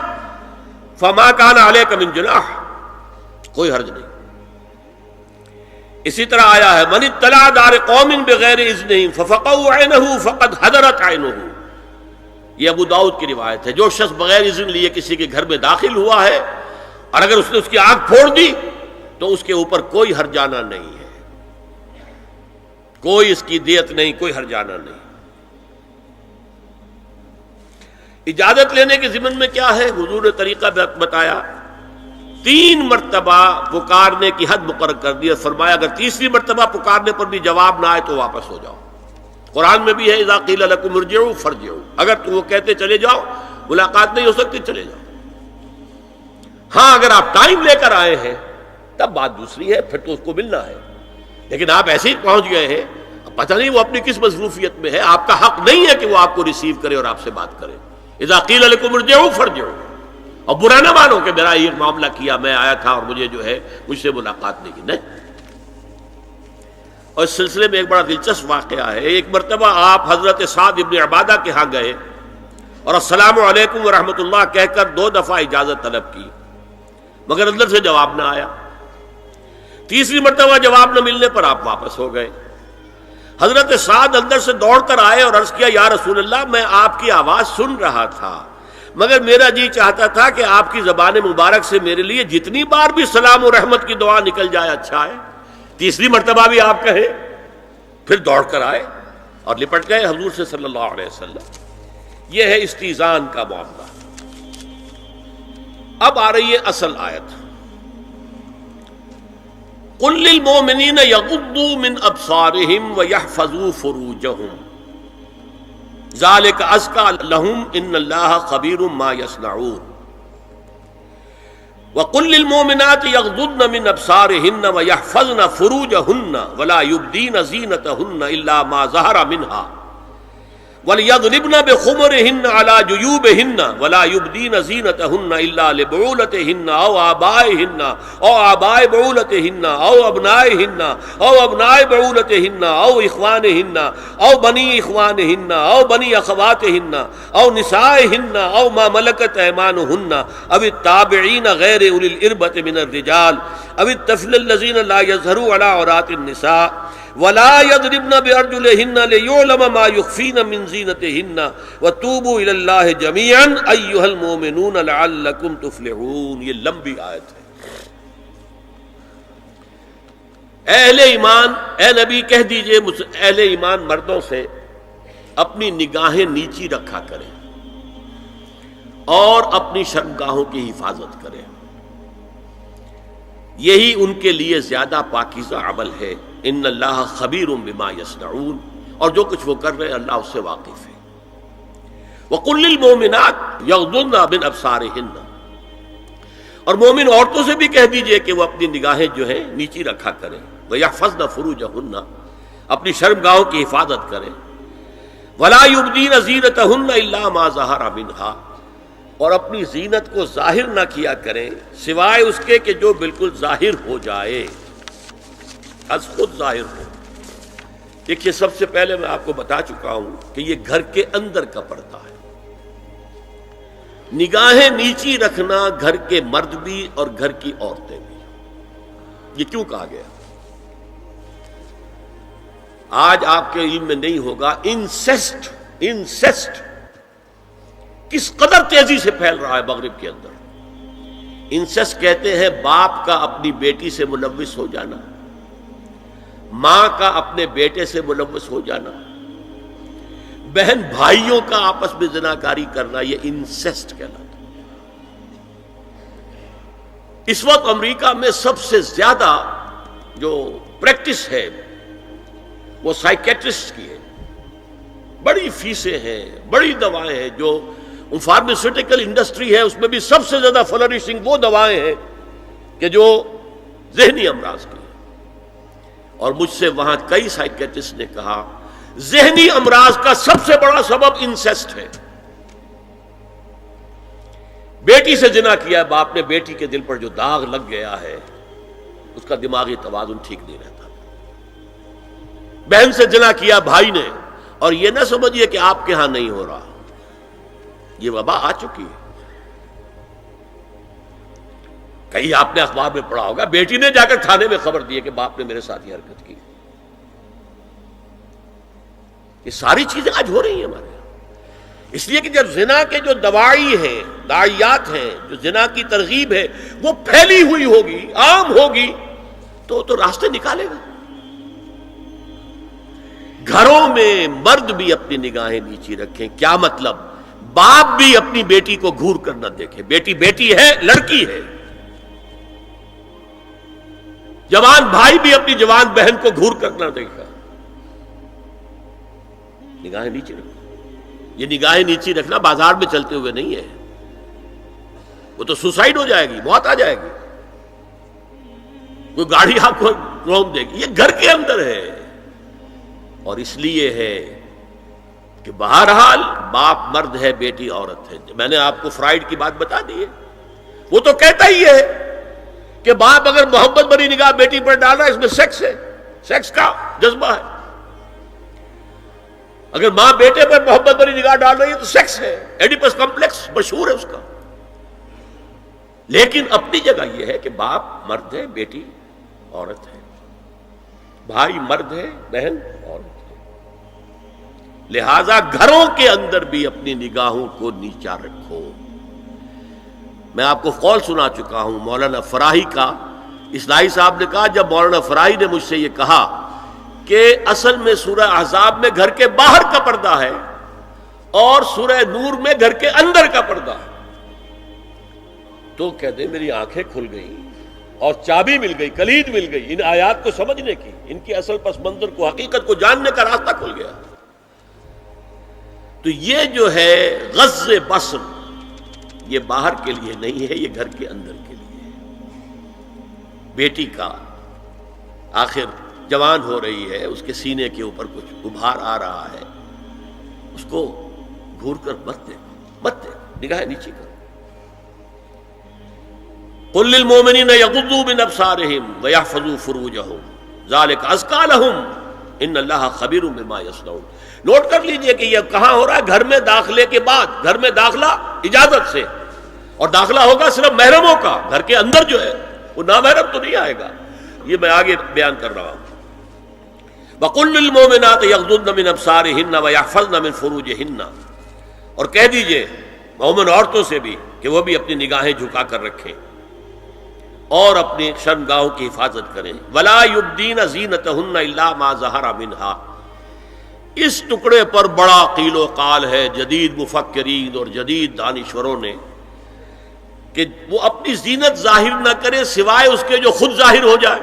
فما کان علیک من جناح، کوئی حرج نہیں۔ اسی طرح آیا ہے من اطلع دار قوم بغیر اذنہم ففقعوا عینہ فقد حضرت عینہ، یہ ابو داؤد کی روایت ہے۔ جو شخص بغیر اذن لیے کسی کے گھر میں داخل ہوا ہے اور اگر اس نے اس کی آنکھ پھوڑ دی تو اس کے اوپر کوئی ہرجانہ نہیں ہے، کوئی اس کی دیت نہیں، کوئی ہرجانہ نہیں۔ اجازت لینے کے ضمن میں کیا ہے؟ حضور نے طریقہ بتایا، 3 مرتبہ پکارنے کی حد مقرر کر دی اور فرمایا اگر تیسری مرتبہ پکارنے پر بھی جواب نہ آئے تو واپس ہو جاؤ۔ قرآن میں بھی ہے اذا قیل لکم ارجعوا فارجعوا، اگر تم وہ کہتے چلے جاؤ، ملاقات نہیں ہو سکتی، چلے جاؤ۔ ہاں اگر آپ ٹائم لے کر آئے ہیں تب بات دوسری ہے، پھر تو اس کو ملنا ہے، لیکن آپ ایسے ہی پہنچ گئے ہیں، پتہ نہیں وہ اپنی کس مصروفیت میں ہے، آپ کا حق نہیں ہے کہ وہ آپ کو ریسیو کرے اور آپ سے بات کرے۔ اذا قیل لکم ارجعوا فارجعوا، اور برا نہ مانو کہ میرا یہ معاملہ کیا، میں آیا تھا اور مجھے جو ہے مجھ سے ملاقات نہیں کی، نہیں۔ اور اس سلسلے میں ایک بڑا دلچسپ واقعہ ہے۔ ایک مرتبہ آپ حضرت سعد ابن عبادہ کے ہاں گئے اور السلام علیکم ورحمۃ اللہ کہہ کر 2 دفعہ اجازت طلب کی، مگر اندر سے جواب نہ آیا۔ تیسری مرتبہ جواب نہ ملنے پر آپ واپس ہو گئے۔ حضرت سعد اندر سے دوڑ کر آئے اور عرض کیا یا رسول اللہ، میں آپ کی آواز سن رہا تھا مگر میرا جی چاہتا تھا کہ آپ کی زبان مبارک سے میرے لیے جتنی بار بھی سلام و رحمت کی دعا نکل جائے اچھا ہے، تیسری مرتبہ بھی آپ کہیں۔ پھر دوڑ کر آئے اور لپٹ گئے حضور سے صلی اللہ علیہ وسلم۔ یہ ہے استیزان کا معاملہ۔ اب آ رہی ہے اصل آیت، قل للمؤمنین یغضوا من ابصارہم ویحفظوا فروجہم ذالک ازکی لہم ان اللہ خبیر ما یصنعون وقل للمؤمنات یغضضن من ابصارہن ویحفظن فروجہن ولا یبدین زینتہن الا ما ظہر منہا وَلْيَضْرِبْنَ بِخُمُرِهِنَّ عَلَى جُيُوبِهِنَّ وَلَا يُبْدِينَ زِينَتَهُنَّ إِلَّا لِبُعُولَتِهِنَّ أَوْ آبَائِهِنَّ أَوْ آبَاءِ بُعُولَتِهِنَّ أَوْ أَبْنَائِهِنَّ أَوْ أَبْنَاءِ بُعُولَتِهِنَّ أَوْ إِخْوَانِهِنَّ أَوْ بَنِي إِخْوَانِهِنَّ أَوْ بَنِي أَخَوَاتِهِنَّ أَوْ نِسَائِهِنَّ أَوْ مَا مَلَكَتْ أَيْمَانُهُنَّ أَوِ التَّابِعِينَ غَيْرِ أُولِي الْإِرْبَةِ مِنَ الرِّجَالِ أَوِ الطَّفْلِ الَّذِينَ لَا يَظْهَرُوا عَلَى عَوْرَاتِ النِّسَاءِ وَلَا يَضْرِبْنَ بِأَرْجُلِهِنَّ لِيُعْلَمَ مَا يُخْفِينَ مِنْ زِينَتِهِنَّ وَتُوبُوا إِلَى اللَّهِ جَمِيعًا أَيُّهَا الْمُؤْمِنُونَ لَعَلَّكُمْ تُفْلِحُونَ۔ یہ لمبی آیت ہے۔ اہل ایمان، اے نبی کہہ دیجئے اہل ایمان مردوں سے اپنی نگاہیں نیچی رکھا کریں اور اپنی شرمگاہوں کی حفاظت کریں، یہی ان کے لیے زیادہ پاکیزہ عمل ہے۔ ان اللہ خبیر بما یصنعون، اور جو کچھ وہ کر رہے ہیں اللہ اس سے واقف ہے۔ وَقُلْ لِلْمُؤْمِنَاتِ يَغْضُضْنَ مِنْ أَبْصَارِهِنَّ، اور مومن عورتوں سے بھی کہہ دیجئے کہ وہ اپنی نگاہیں جو ہے نیچی رکھا کریں، وَيَحْفَظْنَ فُرُوجَهُنَّ، اپنی شرمگاہوں کی حفاظت کریں، وَلَا يُبْدِينَ زِينَتَهُنَّ إِلَّا مَا ظَهَرَ مِنْهَا، اور اپنی زینت کو ظاہر نہ کیا کریں سوائے اس کے کہ جو بالکل ظاہر ہو جائے، از خود ظاہر ہو۔ دیکھیے سب سے پہلے میں آپ کو بتا چکا ہوں کہ یہ گھر کے اندر کا پردہ ہے۔ نگاہیں نیچی رکھنا گھر کے مرد بھی اور گھر کی عورتیں بھی۔ یہ کیوں کہا گیا؟ آج آپ کے علم میں نہیں ہوگا انسیسٹ کس قدر تیزی سے پھیل رہا ہے مغرب کے اندر۔ انسیسٹ کہتے ہیں باپ کا اپنی بیٹی سے ملوث ہو جانا، ماں کا اپنے بیٹے سے ملوث ہو جانا، بہن بھائیوں کا آپس میں زناکاری کرنا، یہ انسیسٹ کہلاتا ہے۔ اس وقت امریکہ میں سب سے زیادہ جو پریکٹس ہے وہ سائیکیٹرسٹ کی ہے، بڑی فیسیں ہیں، بڑی دوائیں ہیں، جو فارماسیوٹیکل انڈسٹری ہے اس میں بھی سب سے زیادہ فلرشنگ وہ دوائیں ہیں کہ جو ذہنی امراض کی ہیں۔ اور مجھ سے وہاں کئی سائیکیٹرسٹ نے کہا ذہنی امراض کا سب سے بڑا سبب انسیسٹ ہے۔ بیٹی سے زنا کیا ہے باپ نے، بیٹی کے دل پر جو داغ لگ گیا ہے اس کا دماغی توازن ٹھیک نہیں رہتا۔ بہن سے زنا کیا بھائی نے، اور یہ نہ سمجھیے کہ آپ کے ہاں نہیں ہو رہا، یہ وبا آ چکی ہے۔ کہیں آپ نے اخبار میں پڑھا ہوگا بیٹی نے جا کر تھانے میں خبر دی کہ باپ نے میرے ساتھ یہ حرکت کی. یہ ساری چیزیں آج ہو رہی ہیں ہمارے یہاں. اس لیے کہ جب زنا کے جو دواعی ہیں، داعیات ہیں، جو زنا کی ترغیب ہے وہ پھیلی ہوئی ہوگی، عام ہوگی، تو راستے نکالے گا. گھروں میں مرد بھی اپنی نگاہیں نیچی رکھیں. کیا مطلب؟ باپ بھی اپنی بیٹی کو گھور کر نہ دیکھے. بیٹی بیٹی ہے، لڑکی ہے. جوان بھائی بھی اپنی جوان بہن کو گھور کر نہ دیکھا. نگاہیں نیچی رکھو. یہ نگاہیں نیچی رکھنا بازار میں چلتے ہوئے نہیں ہے. وہ تو سوسائڈ ہو جائے گی، موت آ جائے گی. کوئی گاڑی آپ کو روک دے گی. یہ گھر کے اندر ہے. اور اس لیے ہے کہ بہرحال باپ مرد ہے، بیٹی عورت ہے. میں نے آپ کو فرائیڈ کی بات بتا دی ہے. وہ تو کہتا ہی ہے کہ باپ اگر محبت بری نگاہ بیٹی پر ڈال رہا ہے، اس میں سیکس ہے، سیکس کا جذبہ ہے. اگر ماں بیٹے پر محبت بری نگاہ ڈال رہی ہے تو سیکس ہے. ایڈیپس کمپلیکس مشہور ہے اس کا. لیکن اپنی جگہ یہ ہے کہ باپ مرد ہے، بیٹی عورت ہے. بھائی مرد ہے، بہن عورت ہے. لہذا گھروں کے اندر بھی اپنی نگاہوں کو نیچا رکھو. میں آپ کو قول سنا چکا ہوں مولانا فراہی کا. اصلاحی صاحب نے کہا جب مولانا فراہی نے مجھ سے یہ کہا کہ اصل میں سورہ احزاب میں گھر کے باہر کا پردہ ہے اور سورہ نور میں گھر کے اندر کا پردہ ہے، تو کہتے میری آنکھیں کھل گئی اور چابی مل گئی، کلید مل گئی ان آیات کو سمجھنے کی، ان کی اصل پس منظر کو، حقیقت کو جاننے کا راستہ کھل گیا. تو یہ جو ہے غض بصر، یہ باہر کے لیے نہیں ہے، یہ گھر کے اندر کے لیے ہے. بیٹی کا آخر جوان ہو رہی ہے، اس کے سینے کے اوپر کچھ ابھار آ رہا ہے، اس کو گھور کر مت دے، نگاہ نیچی کرو. قل للمؤمنین یغضوا من ابصارہم ویحفظوا فروجہم ذلک ازکی لہم ان اللہ خبیر بما یصنعون. نوٹ کر لیجئے کہ یہ کہاں ہو رہا ہے؟ گھر میں داخلے کے بعد. گھر میں داخلہ اجازت سے، اور داخلہ ہوگا صرف محرموں کا. گھر کے اندر جو ہے وہ نامحرم تو نہیں آئے گا. یہ میں آگے بیان کر رہا ہوں. وَقُلْ لِلْمُؤْمِنَاتِ يَغْضُضْنَ مِنْ أَبْصَارِهِنَّ وَيَحْفَظْنَ مِنْ فُرُوجِهِنَّ. اور کہہ دیجئے مومن عورتوں سے بھی کہ وہ بھی اپنی نگاہیں جھکا کر رکھیں اور اپنی شرمگاہوں کی حفاظت کریں. وَلَا يُبْدِينَ زِينَتَهُنَّ إِلَّا مَا ظَهَرَ مِنْهَا. اس ٹکڑے پر بڑا قیل و قال ہے جدید مفکرین اور جدید دانشوروں نے کہ وہ اپنی زینت ظاہر نہ کرے سوائے اس کے جو خود ظاہر ہو جائے.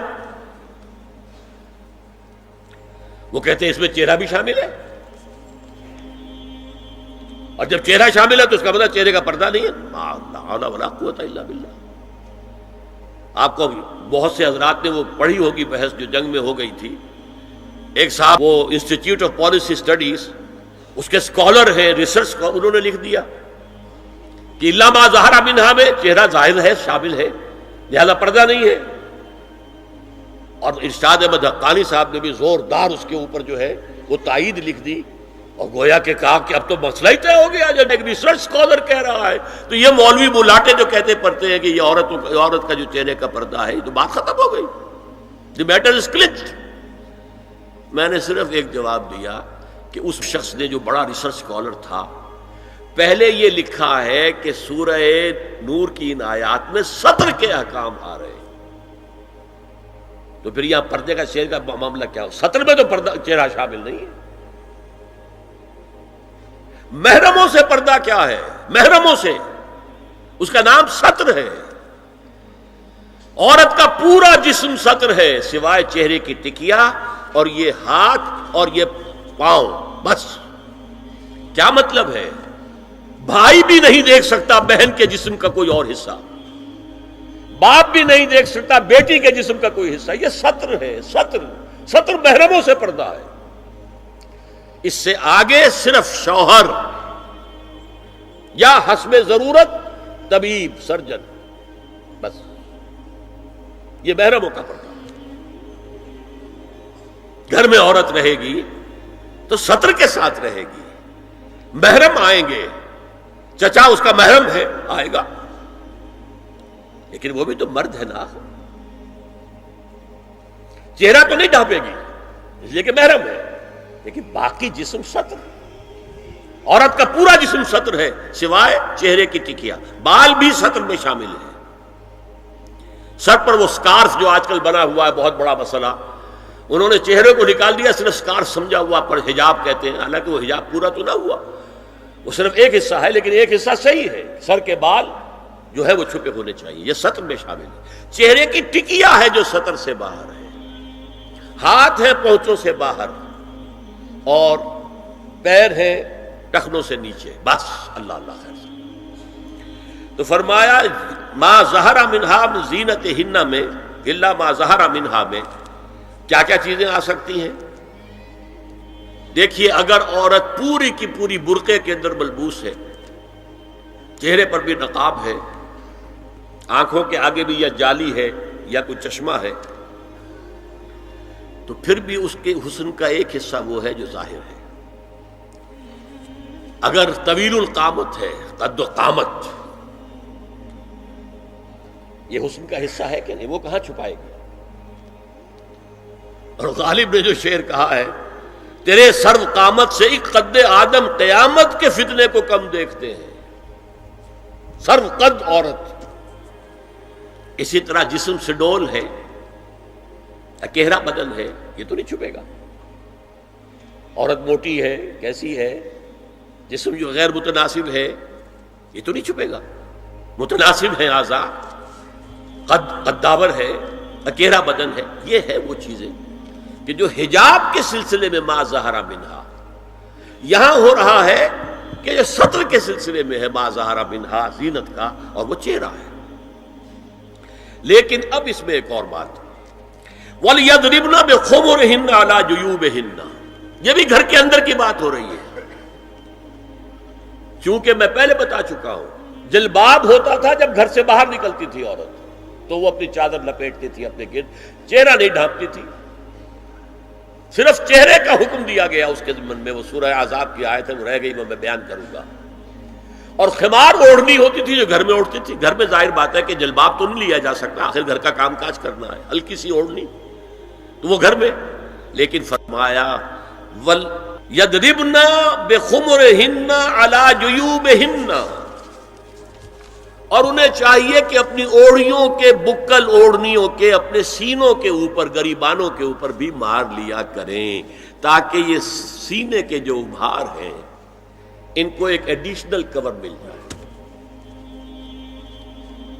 وہ کہتے ہیں اس میں چہرہ بھی شامل ہے، اور جب چہرہ شامل ہے تو اس کا مطلب چہرے کا پردہ نہیں ہے. لا حول ولا قوت الا باللہ. آپ کو بہت سے حضرات نے وہ پڑھی ہوگی بحث جو جنگ میں ہو گئی تھی. ایک صاحب وہ انسٹیٹیوٹ آف پالیسی اسٹڈیز اس کے اسکالر ہیں، ریسرچ کا، انہوں نے لکھ دیا کہ الا ما ظہر منہا میں چہرہ ظاہر ہے، شامل ہے، لہذا پردہ نہیں ہے. اور ارشاد احمد حقانی صاحب نے بھی زوردار اس کے اوپر جو ہے وہ تائید لکھ دی، اور گویا کہ کہا کہ اب تو مسئلہ ہی طے ہو گیا. جب ایک ریسرچ اسکالر کہہ رہا ہے تو یہ مولوی ملاٹے جو کہتے پڑتے ہیں کہ یہ عورت کا جو چہرے کا پردہ ہے، تو بات ختم ہو گئی. The matter is clutched. میں نے صرف ایک جواب دیا کہ اس شخص نے جو بڑا ریسرچ اسکالر تھا، پہلے یہ لکھا ہے کہ سورہ نور کی ان آیات میں سطر کے احکام آ رہے ہیں، تو پھر یہاں پردے کا چہرے کا معاملہ کیا ہو؟ سطر میں تو پردہ چہرہ شامل نہیں ہے. محرموں سے پردہ کیا ہے؟ محرموں سے اس کا نام سطر ہے. عورت کا پورا جسم سطر ہے سوائے چہرے کی ٹکیا اور یہ ہاتھ اور یہ پاؤں، بس. کیا مطلب ہے؟ بھائی بھی نہیں دیکھ سکتا بہن کے جسم کا کوئی اور حصہ، باپ بھی نہیں دیکھ سکتا بیٹی کے جسم کا کوئی حصہ. یہ سطر ہے. سطر محرموں سے پردہ ہے. اس سے آگے صرف شوہر یا حسب ضرورت طبیب، سرجن، بس. یہ محرموں کا پردہ. گھر میں عورت رہے گی تو سطر کے ساتھ رہے گی. محرم آئیں گے، چچا اس کا محرم ہے، آئے گا. لیکن وہ بھی تو مرد ہے نا، چہرہ تو نہیں ڈھانپے گی اس لیے کہ محرم ہے، لیکن باقی جسم ستر، عورت کا پورا جسم ستر ہے سوائے چہرے کی ٹکیا، بال بھی ستر میں شامل ہے۔ سر پر وہ سکارف جو آج کل بنا ہوا ہے بہت بڑا مسئلہ، انہوں نے چہرے کو نکال دیا، صرف سکارف سمجھا ہوا پر حجاب کہتے ہیں، حالانکہ وہ حجاب پورا تو نہ ہوا، وہ صرف ایک حصہ ہے، لیکن ایک حصہ صحیح ہے، سر کے بال جو ہے وہ چھپے ہونے چاہیے، یہ سطر میں شامل ہے۔ چہرے کی ٹکیا ہے جو سطر سے باہر ہے، ہاتھ ہے پونچوں سے باہر، اور پیر ہے ٹخنوں سے نیچے، بس۔ اللہ اللہ خیر سے تو فرمایا ما ظہر منہا من زینتہن میں الا ما ظہر منہا میں کیا کیا چیزیں آ سکتی ہیں؟ دیکھیے، اگر عورت پوری کی پوری برقعے کے اندر ملبوس ہے، چہرے پر بھی نقاب ہے، آنکھوں کے آگے بھی یا جالی ہے یا کوئی چشمہ ہے، تو پھر بھی اس کے حسن کا ایک حصہ وہ ہے جو ظاہر ہے۔ اگر طویل القامت ہے، قد و قامت، یہ حسن کا حصہ ہے کہ نہیں؟ وہ کہاں چھپائے گی؟ اور غالب نے جو شعر کہا ہے، تیرے سرو قامت سے ایک قد آدم قیامت کے فتنے کو کم دیکھتے ہیں۔ سرو قد عورت، اسی طرح جسم سے ڈول ہے، اکیرا بدن ہے، یہ تو نہیں چھپے گا۔ عورت موٹی ہے، کیسی ہے، جسم جو غیر متناسب ہے، یہ تو نہیں چھپے گا۔ متناسب ہے اعضاء، قداور ہے، اکیرا بدن ہے، یہ ہے وہ چیزیں کہ جو حجاب کے سلسلے میں ما ظہر منہا، یہاں ہو رہا ہے کہ جو سطر کے سلسلے میں ہے ما ظہر منہا زینت کا، اور وہ چہرہ ہے۔ لیکن اب اس میں ایک اور بات، وَلْيَضْرِبْنَ بِخُمُرِهِنَّ عَلَى جُيُوبِهِنَّ، یہ بھی گھر کے اندر کی بات ہو رہی ہے، چونکہ میں پہلے بتا چکا ہوں جلباب ہوتا تھا جب گھر سے باہر نکلتی تھی عورت، تو وہ اپنی چادر لپیٹتی تھی اپنے گرد، چہرہ نہیں ڈھانپتی تھی، صرف چہرے کا حکم دیا گیا اس کے ضمن میں۔ وہ سورہ احزاب کی آیت ہے، وہ رہ گئی، وہ میں بیان کروں گا۔ اور خمار اوڑھنی ہوتی تھی جو گھر میں اوڑھتی تھی، گھر میں ظاہر بات ہے کہ جلباب تو نہیں لیا جا سکتا، آخر گھر کا کام کاج کرنا ہے، ہلکی سی اوڑھنی تو وہ گھر میں، لیکن فرمایا وَلْيَضْرِبْنَ بِخُمُرِهِنَّ عَلَى جُيُوبِهِنَّ، اور انہیں چاہیے کہ اپنی اوڑھیوں کے، بکل اوڑھنیوں کے اپنے سینوں کے اوپر، گریبانوں کے اوپر بھی مار لیا کریں، تاکہ یہ سینے کے جو ابھار ہیں ان کو ایک ایڈیشنل کور مل جائے۔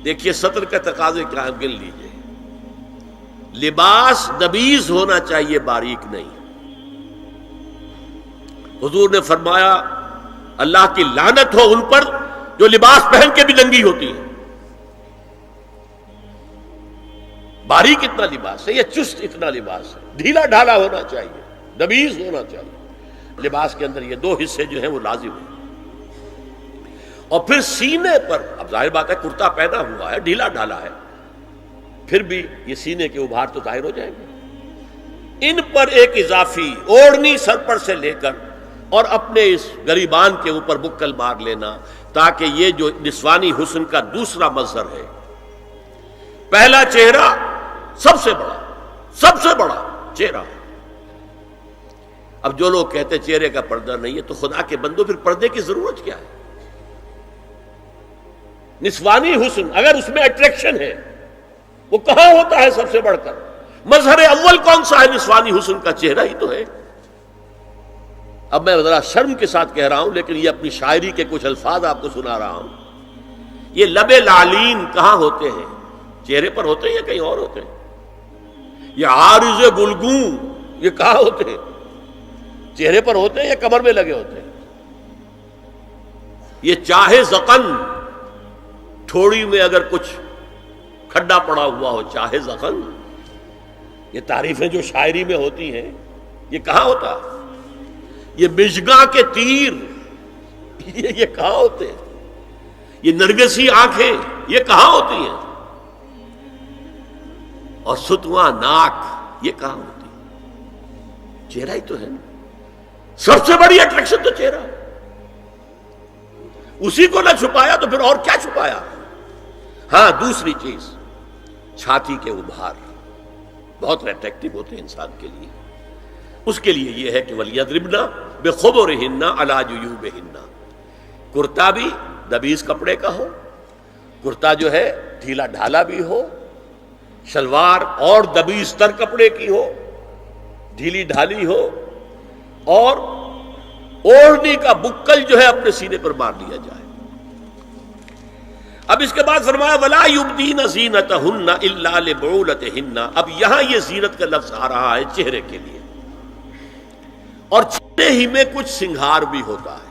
دیکھیے سطر کا تقاضے کیا ہے، گن لیجئے۔ لباس نبیذ ہونا چاہیے، باریک نہیں۔ حضور نے فرمایا اللہ کی لعنت ہو ان پر جو لباس پہن کے بھی ننگی ہوتی ہے۔ باریک اتنا لباس ہے یا چست اتنا لباس ہے، ڈھیلا ڈھالا ہونا چاہیے، نبیذ ہونا چاہیے۔ لباس کے اندر یہ دو حصے جو ہیں وہ لازم ہیں۔ اور پھر سینے پر، اب ظاہر بات ہے کرتا پہنا ہوا ہے، ڈھیلا ڈھالا ہے، پھر بھی یہ سینے کے ابھار تو ظاہر ہو جائیں گے۔ ان پر ایک اضافی اوڑھنی سر پر سے لے کر اور اپنے اس گریبان کے اوپر بکل مار لینا، تاکہ یہ جو نسوانی حسن کا دوسرا مظہر ہے، پہلا چہرہ سب سے بڑا چہرہ۔ اب جو لوگ کہتے چہرے کا پردہ نہیں ہے، تو خدا کے بندو پھر پردے کی ضرورت کیا ہے؟ نسوانی حسن اگر اس میں اٹریکشن ہے، وہ کہاں ہوتا ہے سب سے بڑھ کر؟ مظہر اول کون سا ہے نسوانی حسن کا؟ چہرہ ہی تو ہے۔ اب میں ذرا شرم کے ساتھ کہہ رہا ہوں، لیکن یہ اپنی شاعری کے کچھ الفاظ آپ کو سنا رہا ہوں۔ یہ لب لعلین کہاں ہوتے ہیں؟ چہرے پر ہوتے ہیں یا کہیں اور ہوتے ہیں؟ یہ عارض گلگوں یہ کہاں ہوتے ہیں؟ چہرے پر ہوتے ہیں یا کمر میں لگے ہوتے ہیں؟ یہ چاہے زقن، تھوڑی میں اگر کچھ کھڈا پڑا ہوا ہو، چاہے زخم، یہ تعریفیں جو شاعری میں ہوتی ہیں یہ کہاں ہوتا؟ یہ مژگاں کے تیر یہ کہاں ہوتے ہیں؟ یہ نرگسی آنکھیں یہ کہاں ہوتی ہیں؟ اور ستواں ناک یہ کہاں ہوتی ہے؟ چہرہ ہی تو ہے نا، سب سے بڑی اٹریکشن تو چہرہ ہے، اسی کو نہ چھپایا تو پھر اور کیا چھپایا؟ ہاں دوسری چیز، چھاتی کے ابھار بہت اٹریکٹیو ہوتے ہیں انسان کے لیے، اس کے لیے یہ ہے کہ وَلْيَضْرِبْنَ بِخُمُرِهِنَّ عَلَى جُيُوبِهِنَّ، کرتا بھی دبیز کپڑے کا ہو، کرتا جو ہے ڈھیلا ڈھالا بھی ہو، شلوار اور دبیز تر کپڑے کی ہو، ڈھیلی ڈھالی ہو، اور اوڑھنی کا بکل جو ہے اپنے سینے پر مار لیا جائے۔ اب اس کے بعد فرمایا وَلَا يُبْدِينَ زِينَتَهُنَّ إِلَّا لِبُعُولَتِهِنَّ، اب یہاں یہ زینت کا لفظ آ رہا ہے چہرے کے لیے، اور چہرے ہی میں کچھ سنگھار بھی ہوتا ہے،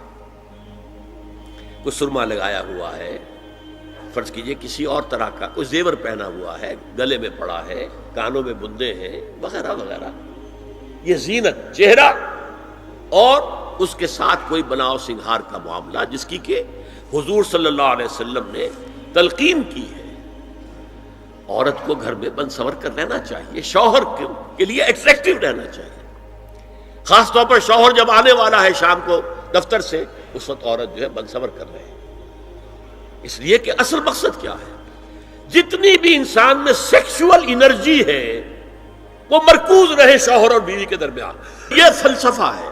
کچھ سرما لگایا ہوا ہے، فرض کیجئے کسی اور طرح کا کوئی زیور پہنا ہوا ہے، گلے میں پڑا ہے، کانوں میں بندے ہیں وغیرہ وغیرہ، یہ زینت چہرہ اور اس کے ساتھ کوئی بناؤ سنگھار کا معاملہ، جس کی کہ حضور صلی اللہ علیہ وسلم نے تلقین کی ہے۔ عورت کو گھر میں بن سور کر رہنا چاہیے، شوہر کے لیے ایٹریکٹیو رہنا چاہیے، خاص طور پر شوہر جب آنے والا ہے شام کو دفتر سے، اس وقت عورت جو ہے بن سور کر رہے ہیں، اس لیے کہ اصل مقصد کیا ہے، جتنی بھی انسان میں سیکشول انرجی ہے وہ مرکوز رہے شوہر اور بیوی کے درمیان، یہ فلسفہ ہے۔